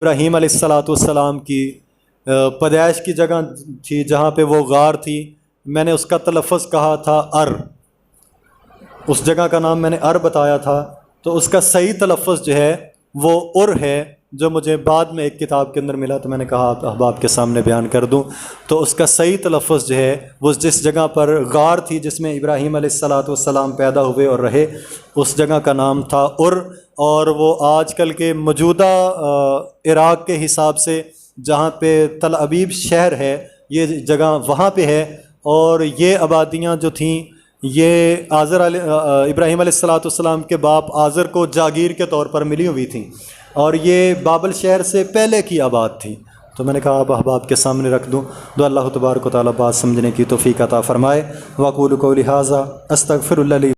ابراہیم علیہ الصلاۃ والسلام کی پیدائش کی جگہ تھی جہاں پہ وہ غار تھی، میں نے اس کا تلفظ کہا تھا ار، اس جگہ کا نام میں نے ار بتایا تھا، تو اس کا صحیح تلفظ جو ہے وہ ار ہے، جو مجھے بعد میں ایک کتاب کے اندر ملا تو میں نے کہا آپ احباب کے سامنے بیان کر دوں۔ تو اس کا صحیح تلفظ جو ہے وہ جس جگہ پر غار تھی جس میں ابراہیم علیہ الصلاۃ والسلام پیدا ہوئے اور رہے، اس جگہ کا نام تھا ار، اور وہ آج کل کے موجودہ عراق کے حساب سے جہاں پہ تل ابیب شہر ہے یہ جگہ وہاں پہ ہے، اور یہ آبادیاں جو تھیں یہ ابراہیم علیہ الصلاۃ والسلام کے باپ آزر کو جاگیر کے طور پر ملی ہوئی تھیں، اور یہ بابل شہر سے پہلے کی آباد تھی۔ تو میں نے کہا آپ احباب کے سامنے رکھ دوں، دو اللہ تبارک و تعالیٰ بات سمجھنے کی توفیق عطا فرمائے۔ وَأَقُولُ قَوْلِي هَٰذَا أَسْتَغْفِرُ اللَّهَ لِي